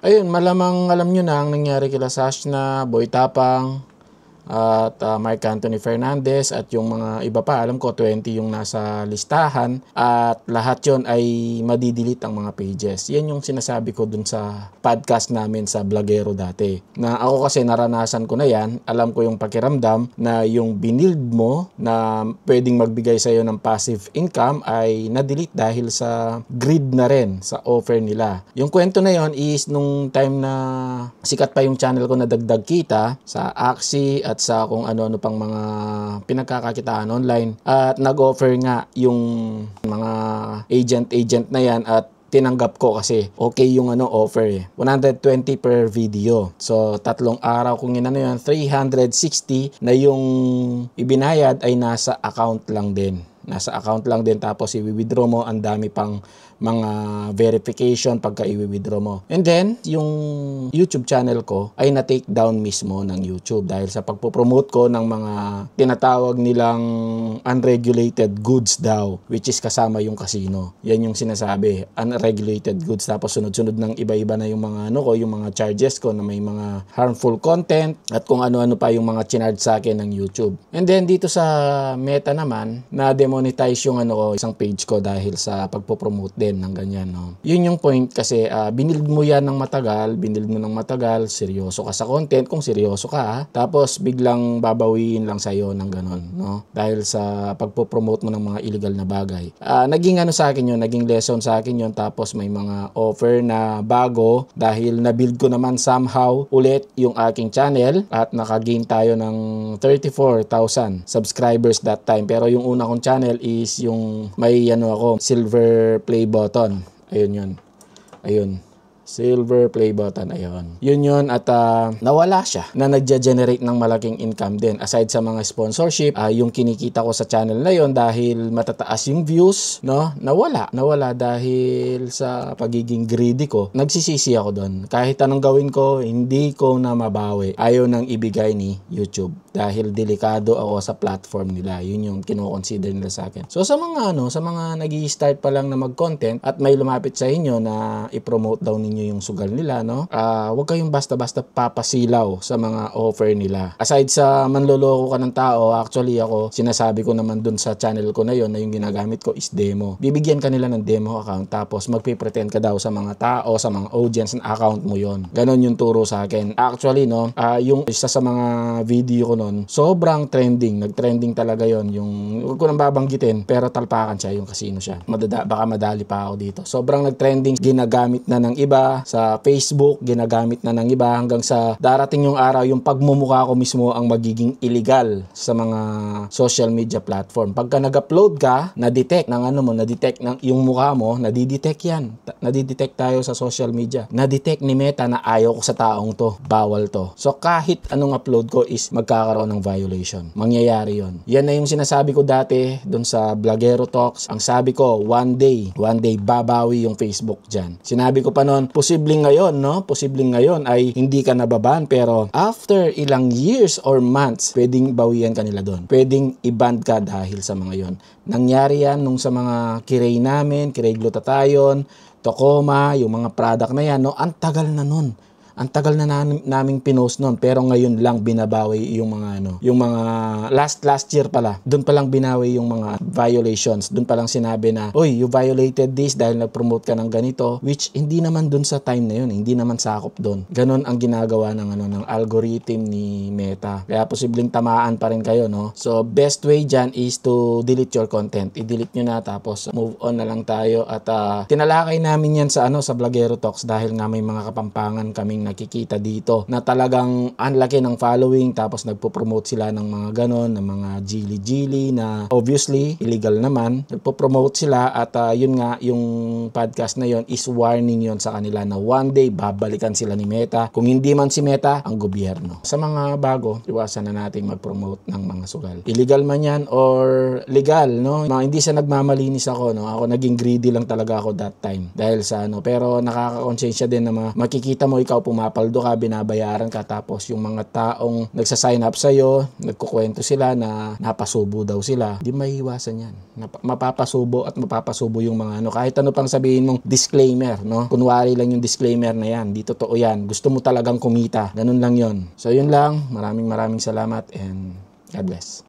Ayun, malamang alam nyo na ang nangyari kila Sash na Boy Tapang at Mark Anthony Fernandez at yung mga iba pa, alam ko 20 yung nasa listahan at lahat yon ay madidelete ang mga pages. Yan yung sinasabi ko dun sa podcast namin sa Blogero dati. Na ako kasi naranasan ko na yan, alam ko yung pakiramdam na yung binild mo na pwedeng magbigay sa'yo ng passive income ay na-delete dahil sa greed na rin sa offer nila. Yung kwento na yon is nung time na sikat pa yung channel ko na dagdag kita sa Axie at sa kung ano-ano pang mga pinagkakakitaan online at nag-offer nga yung mga agent na yan at tinanggap ko kasi okay yung offer 120 per video. So, 3 araw kung yun yan, 360 na yung ibinayad ay nasa account lang din. Tapos i-withdraw mo, ang dami pang mga verification pagka i-withdraw mo. And then, yung YouTube channel ko ay na-take down mismo ng YouTube dahil sa pagpo-promote ko ng mga tinatawag nilang unregulated goods daw, which is kasama yung casino. Yan yung sinasabi, unregulated goods. Tapos sunod-sunod ng iba-iba na yung mga yung mga charges ko na may mga harmful content at kung ano-ano pa yung mga chinarge sa akin ng YouTube. And then dito sa Meta naman, na demonetize yung isang page ko dahil sa pagpo-promote din ng ganyan, no. Yun yung point kasi binild mo yan ng matagal, seryoso ka sa content kung seryoso ka, tapos biglang babawiin lang sa'yo ng ganon, no, dahil sa pagpo-promote mo ng mga illegal na bagay. Naging sa akin yun, naging lesson sa akin yun, tapos may mga offer na bago dahil na-build ko naman somehow ulit yung aking channel at naka-gain tayo ng 34,000 subscribers that time. Pero yung una kong channel is yung may silver play button. Ayun. Silver play button, ayun. Yun at nawala siya na nagja-generate ng malaking income din. Aside sa mga sponsorship, yung kinikita ko sa channel na yon dahil matataas yung views, no? Nawala dahil sa pagiging greedy ko. Nagsisisi ako doon. Kahit anong gawin ko, hindi ko na mabawi. Ayaw nang ibigay ni YouTube dahil delikado ako sa platform nila. Yun yung kino-consider nila sa akin. So sa mga nag-i-start pa lang na mag-content at may lumapit sa inyo na i-promote daw ninyo yung sugal nila, no? Huwag kayong basta-basta papasilaw sa mga offer nila. Aside sa manloloko ka ng tao, actually ako, sinasabi ko naman dun sa channel ko na yon na yung ginagamit ko is demo. Bibigyan ka nila ng demo account tapos magpe-pretend ka daw sa mga tao, sa mga audience na account mo yon. Ganon yung turo sa akin. Actually, no, yung isa sa mga video ko nun, sobrang trending. Nag-trending talaga yon. Yung, huwag ko nang babanggitin, pero talpakan siya, yung casino siya. Baka madali pa ako dito. Sobrang nag-trending, ginagamit na ng iba, sa Facebook, ginagamit na ng iba hanggang sa darating yung araw yung pagmumukha ko mismo ang magiging illegal sa mga social media platform. Pagka nag-upload ka, na-detect ng yung mukha mo, nadidetect yan. Nadidetect tayo sa social media. Na-detect ni Meta na ayaw ko sa taong to, bawal to. So kahit anong upload ko is magkakaroon ng violation. Mangyayari yon. Yan na yung sinasabi ko dati doon sa Blogero Talks. Ang sabi ko, one day babawi yung Facebook dyan. Sinabi ko pa noon, posibleng ngayon ay hindi ka nababan, pero after ilang years or months, pwedeng bawian ka nila doon. Pwedeng i-ban ka dahil sa mga yon. Nangyari yan nung sa mga Kiray namin, Kiray Glutathione, Tocoma, yung mga product na yan, no? Ang tagal na nun. Ang tagal na naming pinost noon, pero ngayon lang binabawi yung mga yung mga last year pala. Doon pa lang binawi yung mga violations. Doon pa lang sinabi na, "Oy, you violated this dahil nag-promote ka ng ganito," which hindi naman doon sa time na yun, hindi naman sakop doon. Ganon ang ginagawa ng algorithm ni Meta. Kaya posibleng tamaan pa rin kayo, no? So, best way dyan is to delete your content. I-delete nyo na tapos move on na lang tayo at tinalakay namin yan sa sa Blogero Talks dahil nga may mga kapampangan kaming nakikita dito na talagang ang laki ng following tapos nagpo-promote sila ng mga ganon, ng mga jili na obviously illegal naman. Nagpo-promote sila at yun nga, yung podcast na yun is warning yun sa kanila na one day babalikan sila ni Meta. Kung hindi man si Meta, ang gobyerno. Sa mga bago, iwasan na nating mag-promote ng mga sugal. Illegal man yan or legal, no? Hindi sa nagmamalinis ako, no? Ako naging greedy lang talaga ako that time dahil sa pero nakakakonsensya din na makikita mo ikaw pumapaldo ka, binabayaran ka, tapos yung mga taong nagsasign up sa'yo, nagkukwento sila na napasubo daw sila. Di maiiwasan yan. Mapapasubo at mapapasubo yung mga ano. Kahit ano pang sabihin mong disclaimer, no? Kunwari lang yung disclaimer na yan. Di totoo yan. Gusto mo talagang kumita. Ganun lang yon. So yun lang. Maraming salamat and God bless.